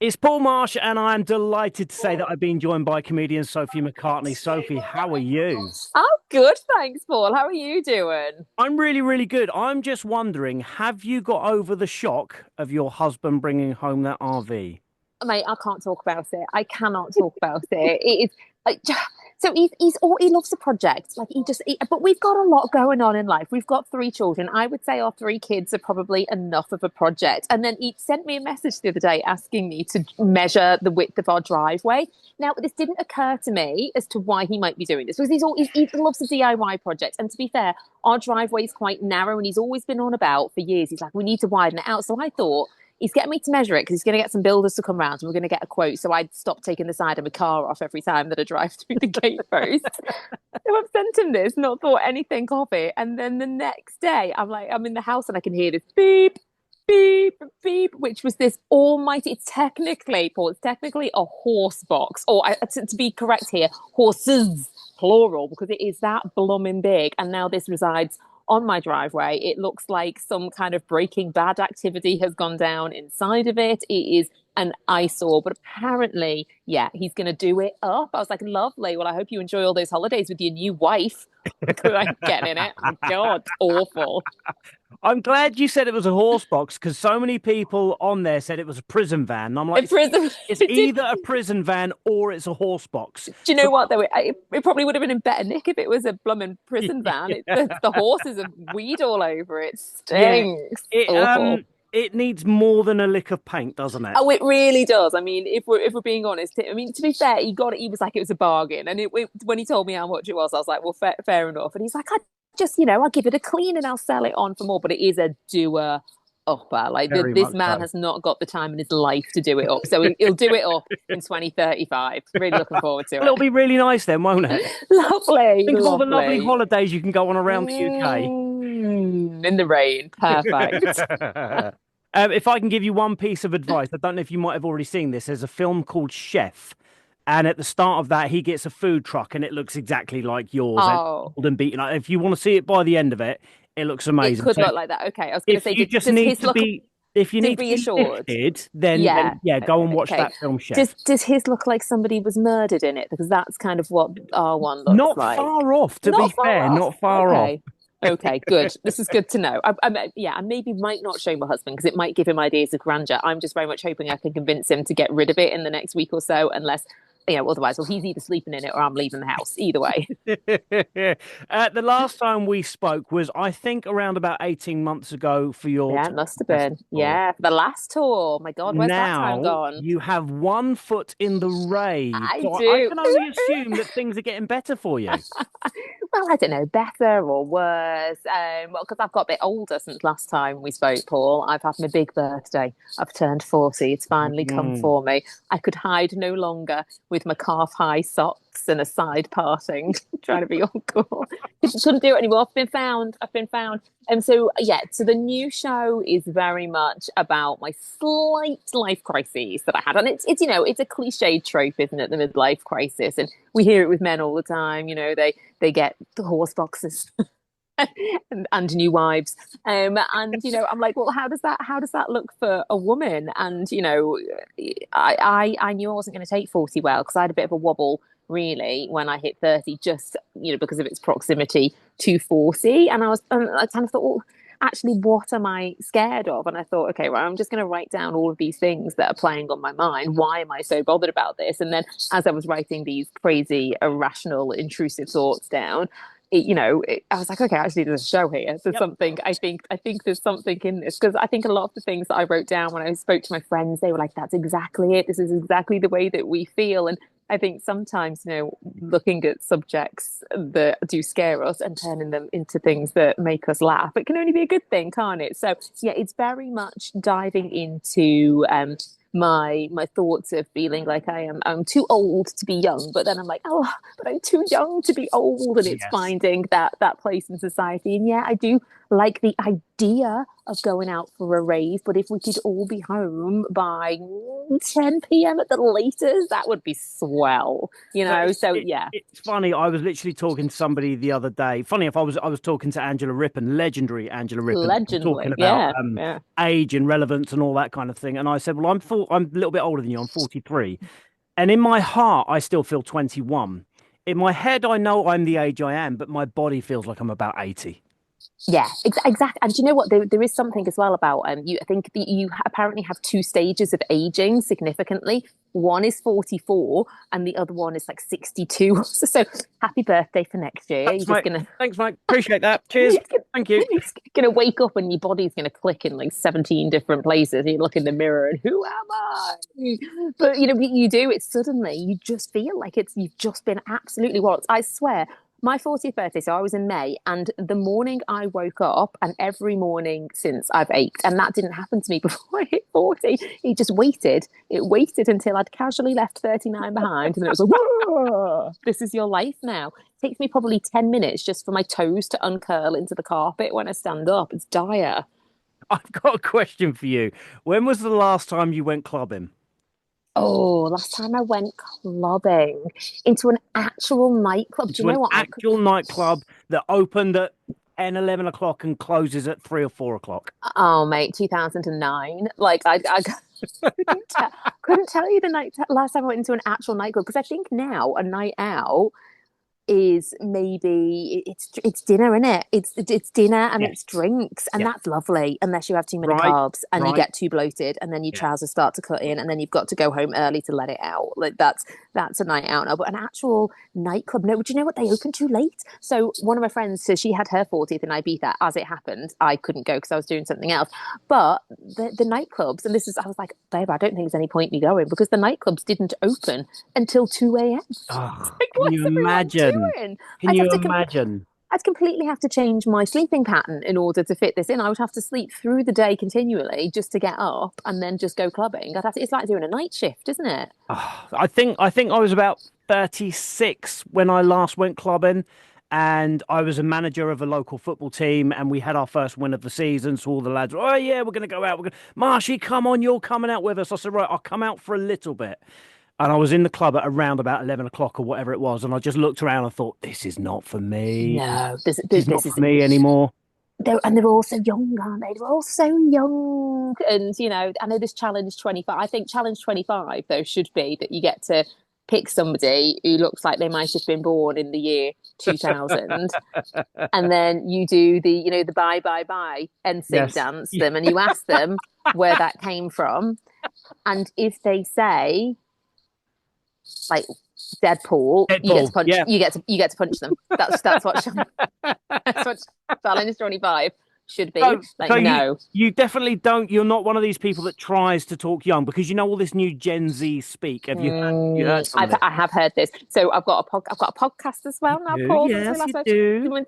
It's Paul Marsh, and I'm delighted to say that I've been joined by comedian Sophie McCartney. Sophie, how are you? Oh, good. Thanks, Paul. How are you doing? I'm really, really good. I'm just wondering, have you got over the shock of your husband bringing home that RV? Mate, I can't talk about it. I cannot talk about it. It is like, so he loves the project. But we've got a lot going on in life. We've got three children. I would say our three kids are probably enough of a project. And then he sent me a message the other day asking me to measure the width of our driveway. Now, this didn't occur to me as to why he might be doing this because he loves the DIY project. And to be fair, our driveway is quite narrow and he's always been on about for years. He's like, we need to widen it out. So I thought, he's getting me to measure it because he's going to get some builders to come round and we're going to get a quote. So I'd stop taking the side of my car off every time that I drive through the gate post. So I've sent him this, not thought anything of it. And then the next day, I'm in the house and I can hear this beep, beep, beep, which was this almighty, it's technically, Paul, it's technically a horse box, or to be correct here, horses, plural, because it is that blooming big. And now this resides on my driveway. It looks like some kind of Breaking Bad activity has gone down inside of it. It is an eyesore, but apparently, yeah, he's going to do it up. I was like, lovely. Well, I hope you enjoy all those holidays with your new wife because I'm getting in it. Oh, God, awful. I'm glad you said it was a horse box because so many people on there said it was a prison van. And I'm like, In prison, it's it did. either a prison van or it's a horse box. Do you So, know what though? It probably would have been in better nick if it was a blooming prison van. The horses have weed all over it. yeah, Stinks. it Awful. it needs more than a lick of paint, doesn't it? Oh, it really does. I mean, if we're being honest, I mean, to be fair, he got it. He was like, it was a bargain, and when he told me how much it was, I was like, well, fair enough. And he's like, I just, I'll give it a clean and I'll sell it on for more. But it is a doer upper. Like Very this much man so. has not got the time in his life to do it up, so he'll do it up in 2035. Really looking forward to Well, it'll it. be really nice then, won't it? Lovely, Think of all the lovely lovely. holidays you can go on around the UK. In the rain, perfect. If I can give you one piece of advice, I don't know if you might have already seen this. There's a film called Chef, and at the start of that, he gets a food truck, and it looks exactly like yours, and Oh, old and beaten. Like, if you want to see it by the end of it, it looks it amazing. could So look like that. Okay, I was going to if say, you just does need his to look be, if you need to be reassured? lifted, then Yeah. yeah, go and watch Okay. that film, Chef. Does his look like somebody was murdered in it? Because that's kind of what our one looks Not like. far off, to be Not fair, far off. not far off. Okay. Okay, good. This is good to know. Yeah, I maybe might not show my husband because it might give him ideas of grandeur. I'm just very much hoping I can convince him to get rid of it in the next week or so, unless, otherwise, well, he's either sleeping in it or I'm leaving the house. Either way. The last time we spoke was, I think, around about 18 months ago for your Yeah, tour it must have been. festival. Yeah, for the last tour. My God, where's that time Now gone? you have one foot in the rave. I So I do. can only assume that things are getting better for you. Well, I don't know, better or worse. Well, because I've got a bit older since last time we spoke, Paul. I've had my big birthday. I've turned 40. It's finally come Mm. for me. I could hide no longer with my calf high socks and a side parting, trying to be all cool. Couldn't do it anymore. I've been found. I've been found. And so, yeah, so the new show is very much about my slight life crises that I had. And it's a cliched trope, isn't it? The midlife crisis. And we hear it with men all the time. They get the horse boxes and new wives. I'm like, well, how does that look for a woman? And I knew I wasn't going to take 40 well because I had a bit of a wobble really when I hit 30, just because of its proximity to 40. And I kind of thought, well, actually, what am I scared of? And I thought, okay, well, I'm just going to write down all of these things that are playing on my mind. Why am I so bothered about this? And then as I was writing these crazy, irrational, intrusive thoughts down, I was like, okay, actually, there's a show here. There's Yep. something. I think there's something in this because I think a lot of the things that I wrote down when I spoke to my friends, they were like, "That's exactly it. This is exactly the way that we feel." And I think sometimes, looking at subjects that do scare us and turning them into things that make us laugh, it can only be a good thing, can't it? So yeah, it's very much diving into my thoughts of feeling like I'm too old to be young, but then I'm like, but I'm too young to be old, and it's Yes. finding that place in society. And yeah, I do like the idea of going out for a rave, but if we could all be home by 10 p.m. at the latest, that would be swell, you But know? So yeah, it's funny. I was literally talking to somebody the other day. Funny if I was talking to Angela Rippon, legendary Angela Rippon, talking legendly. about Yeah, yeah. age and relevance and all that kind of thing. And I said, well, I'm a little bit older than you. I'm 43, and in my heart, I still feel 21. In my head, I know I'm the age I am, but my body feels like I'm about 80. Yeah, exactly. And do you know what? There is something as well about you. I think that you apparently have two stages of aging significantly. One is 44, and the other one is like 62. So happy birthday for next year. Thanks, You're just mate. gonna Thanks, mate. Appreciate that. Cheers. Thank you. you're just gonna wake up and your body's gonna click in like 17 different places. You look in the mirror and who am I? But you know, you do it suddenly. You just feel like you've just been absolutely what I swear my 40th birthday, so I was in May, and the morning I woke up, and every morning since I've ached, and that didn't happen to me before I hit 40. It just waited. It waited until I'd casually left 39 behind, and then it was like, whoa, this is your life now. It takes me probably 10 minutes just for my toes to uncurl into the carpet when I stand up. It's dire. I've got a question for you. When was the last time you went clubbing? Oh, last time I went clubbing into an actual nightclub. Do you To an know what? actual nightclub that opened at 10, 11 o'clock and closes at 3 or 4 o'clock? Oh, mate, 2009. Like I couldn't tell you the last time I went into an actual nightclub because I think now a night out is maybe it's dinner, isn't it? It's dinner and Yes. it's drinks, and Yeah. that's lovely unless you have too many Right. carbs and you Right. get too bloated, and then your Yeah. trousers start to cut in, and then you've got to go home early to let it out. Like that's a night out now. But an actual nightclub, no. Do you know what, they open too late? So one of my friends, so she had her 40th in Ibiza. As it happened, I couldn't go because I was doing something else. But the nightclubs, and this is, I was like, babe, I don't think there's any point me going because the nightclubs didn't open until 2 a.m. Oh, Like, can you what's everyone imagine? doing? Can I'd have you to imagine? I'd completely have to change my sleeping pattern in order to fit this in. I would have to sleep through the day continually just to get up and then just go clubbing. It's like doing a night shift, isn't it? Oh, I think I was about 36 when I last went clubbing, and I was a manager of a local football team, and we had our first win of the season. So all the lads, oh yeah, we're gonna go out. We're gonna, Marshy, come on, you're coming out with us. I said, right, I'll come out for a little bit. And I was in the club at around about 11 o'clock or whatever it was, and I just looked around and thought, this is not for me. No, This is not for me anymore. they're all so young, aren't they? They're all so young. And, you know, I know this Challenge 25. I think Challenge 25, though, should be that you get to pick somebody who looks like they might have been born in the year 2000. And then you do the bye, bye, bye NSYNC Yes. dance them, and you ask them where that came from. And if they say, like, Deadpool, you get to Deadpool. punch. Yeah. You get to punch them. That's what that's what Challenge 25 should be. So, Like, so no, you definitely don't. You're not one of these people that tries to talk young because you know all this new Gen Z speak. Have you heard some of it? I have heard this. So I've got a podcast as well now, Paul. Since we Yes, last you spoke.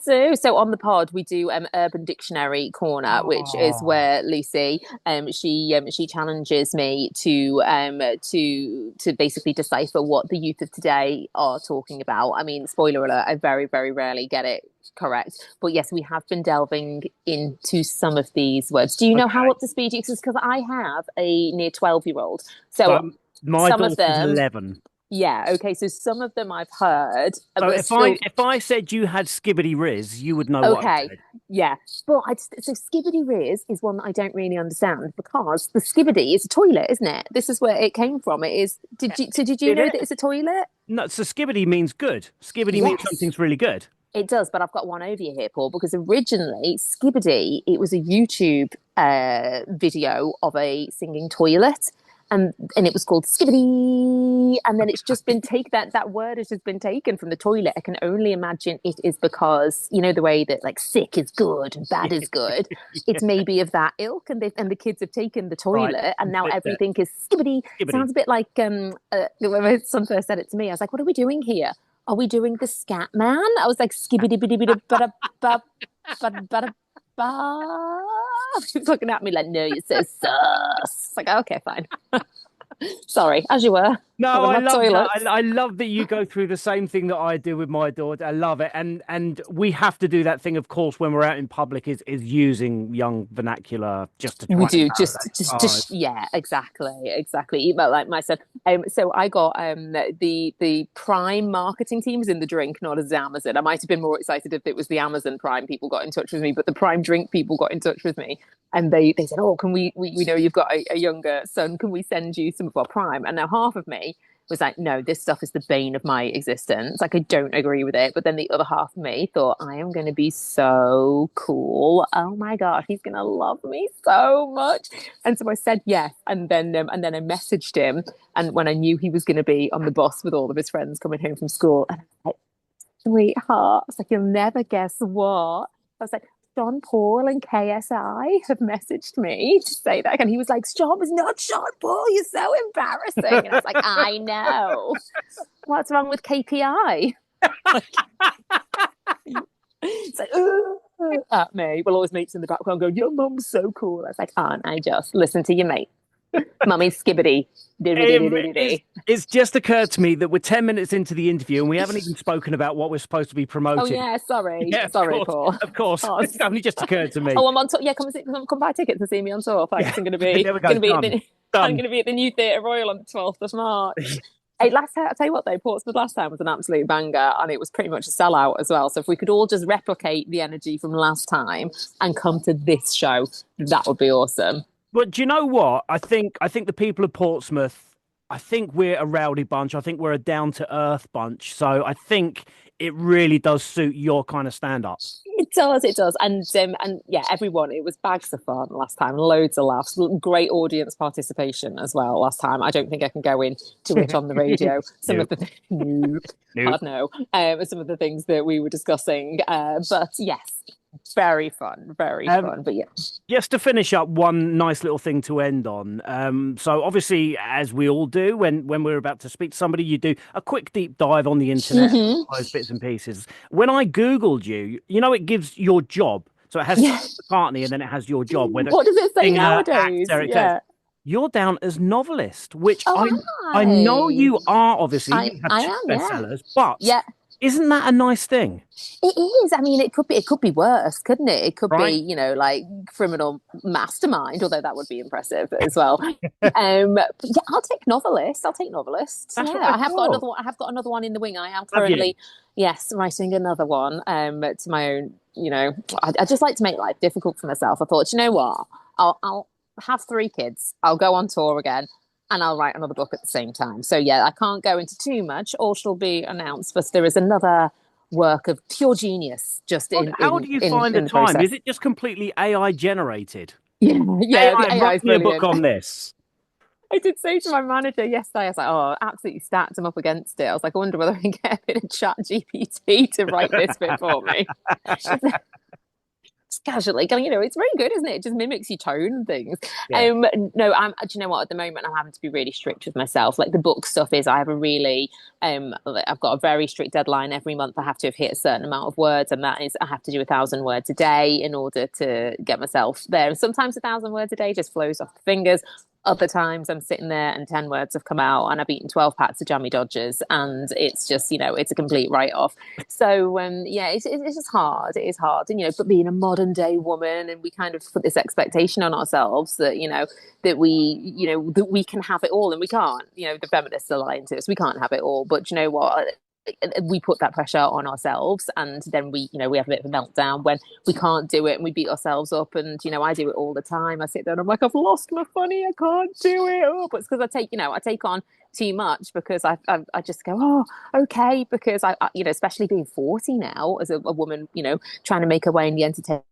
do. So on the pod we do Urban Dictionary Corner, which is Oh, where Lucy she challenges me to basically decipher what the youth of today are talking about. I mean, spoiler alert, I very, very rarely get it correct. But yes, we have been delving into some of these words. Do you know how okay. up to speed you? Because I have a near 12-year-old. So So my some of daughter's them, 11. yeah, okay. So some of them I've heard, So but if I still, if I said you had Skibbity Riz, you would know what I okay, said. yeah. But so Skibbity Riz is one that I don't really understand because the Skibbity is a toilet, isn't it? This is where it came from. It is. Did you Did know it? that it's a toilet? No. So Skibbity means good. Skibbity means Yes. something's really good. It does, but I've got one over you here, Paul, because originally Skibbity, it was a YouTube video of a singing toilet, and it was called Skibbity, and then it's just been that word has just been taken from the toilet. I can only imagine it is because you know the way that like sick is good and bad is good. It's maybe of that ilk, and the kids have taken the Right. toilet, and now Bit that. everything is Skibbity. Skibbity. Sounds a bit like when my son first said it to me. I was like, "What are we doing here? Are we doing the scat man?" I was like, skibbity bitty bitty bada ba bada ba. He's looking at me like, no, you're so sus. Like, okay, fine. Sorry, as you were No, on I the love that. toilets. I love that you go through the same thing that I do with my daughter. I love it, and we have to do that thing, of course, when we're out in public, is using young vernacular just to We try and do validate. Oh, yeah, exactly. Even like my son. So I got the Prime marketing team was in the drink, not as Amazon. I might have been more excited if it was the Amazon Prime people got in touch with me, but the Prime drink people got in touch with me, and they said, "Oh, can we know you've got a younger son? Can we send you some of our Prime?" And now half of me was like, no, this stuff is the bane of my existence. Like, I don't agree with it. But then the other half of me thought, I am going to be so cool. Oh my God, he's going to love me so much. And so I said yes. And then I messaged him. And when I knew he was going to be on the bus with all of his friends coming home from school, and I was like, sweetheart, I was like, you'll never guess what. I was like, John Paul and KSI have messaged me to say that. And he was like, Stop, it's not Sean Paul. You're so embarrassing. And I was like, I know. What's wrong with KPI? It's like, at me. Well, always mates in the background going, your mum's so cool. I was like, aren't I just? Listen to your mate. Mummy's skibbity. It's just occurred to me that we're 10 minutes into the interview and we haven't even spoken about what we're supposed to be Oh promoting. yeah, sorry, Yeah, sorry, Paul. of course. Oh, It's only just occurred to me. I'm on tour. Yeah, come buy tickets and see me on tour. Thanks. Yeah, I'm gonna there we go. be Done. I'm Done. gonna be at the New Theatre Royal on the 12th of March. Hey, last time, I'll tell you what though, Portsmouth last time was an absolute banger and it was pretty much a sellout as well. So if we could all just replicate the energy from last time and come to this show, that would be awesome. But do you know what? I think the people of Portsmouth, I think we're a rowdy bunch. I think we're a down to earth bunch. So I think it really does suit your kind of stand up. It does, and yeah, everyone. It was bags of fun last time, loads of laughs, great audience participation as well last time. I don't think I can go into it on the radio. Some Nope. of the nope, Nope. God no, some of the things that we were discussing, but yes, very Um, fun. But yeah, just to finish up, one nice little thing to end on. So obviously, as we all do, when we're about to speak to somebody, you do a quick deep dive on the internet, hmm those bits and pieces. When I Googled you, it gives your job. So it has yeah. Sophie McCartney, and then it has your job, whether What does it say singer, nowadays? actor, etc. Yeah. You're down as novelist, which Oh, I know hi. you are. Obviously, you have I two am. Yeah. bestsellers, but Yeah. isn't that a nice thing, It is. I mean, it could be worse, couldn't it? It could be, right? like criminal mastermind, although that would be impressive as well. But yeah, I'll take novelist. I'll take novelist. That's what Yeah, I I have got thought. another one. I have got another one in the wing. I am Have you? currently, yes, writing another one. To my own. I just like to make life difficult for myself. I thought, you know what? I'll have three kids. I'll go on tour again. And I'll write another book at the same time. So yeah, I can't go into too much. All shall be announced. But there is another work of pure genius just What, in how in do you in find the in the time? Is process. it just completely AI generated? Yeah, yeah, the AI, AI write is me a book brilliant. on this. I did say to my manager yesterday, I was like, oh, absolutely stacked him up against it. I was like, I wonder whether I can get a bit of chat GPT to write this bit for me. Just casually going, it's very good, isn't it? It just mimics your tone and things. Yeah. No, do you know what? At the moment, I'm having to be really strict with myself. Like the book stuff is, I have a really, I've got a very strict deadline every month. I have to have hit a certain amount of words, and that is, I have to do 1,000 words a day in order to get myself there. And sometimes 1,000 words a day just flows off the fingers. Other times I'm sitting there and 10 words have come out and I've eaten 12 packs of jammy Dodgers and it's just, it's a complete write off. So, yeah, it's just hard. It is hard. And, but being a modern day woman and we kind of put this expectation on ourselves that, that we can have it all and we can't, the feminists are lying to us. We can't have it all. But you know what? We put that pressure on ourselves and then we have a bit of a meltdown when we can't do it and we beat ourselves up and I do it all the time. I sit there and I'm like, I've lost my funny, I can't do it. Oh, but it's because I take on too much because I just go, oh, okay, because I especially being 40 now as a woman, trying to make her way in the entertainment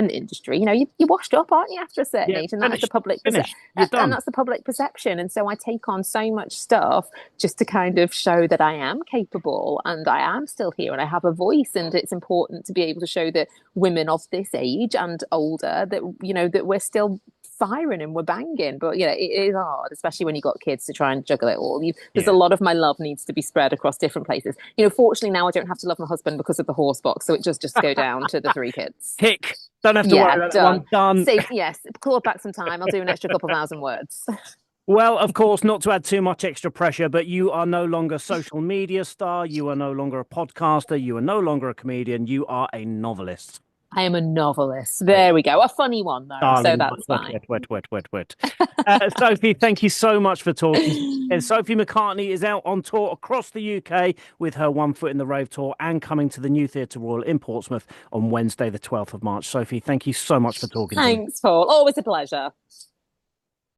industry, you're washed up, aren't you, after a certain Yeah, age, and that is the finished. public Finished. You're and done. that's the public perception. And so I take on so much stuff just to kind of show that I am capable and I am still here and I have a voice. And it's important to be able to show that women of this age and older that, that we're still firing and we're banging. But, it is hard, especially when you've got kids to try and juggle it all. There's a Yeah. lot of my love needs to be spread across different places. Fortunately now I don't have to love my husband because of the horse box. So it just go down to the three kids. Tick. Don't have to worry Yeah, about that done. one. Done. Save, yes, claw back some time. I'll do an extra couple 1,000 words. Well, of course, not to add too much extra pressure, but you are no longer a social media star. You are no longer a podcaster. You are no longer a comedian. You are a novelist. I am a novelist. There we go. A funny one though, so Darling, that's wet, fine. wet, wet, wet, wet, wet. Sophie, thank you so much for talking. And Sophie McCartney is out on tour across the UK with her One Foot in the Rave tour and coming to the New Theatre Royal in Portsmouth on Wednesday, the 12th of March. Sophie, thank you so much for talking to me. Thanks, Paul. Always a pleasure.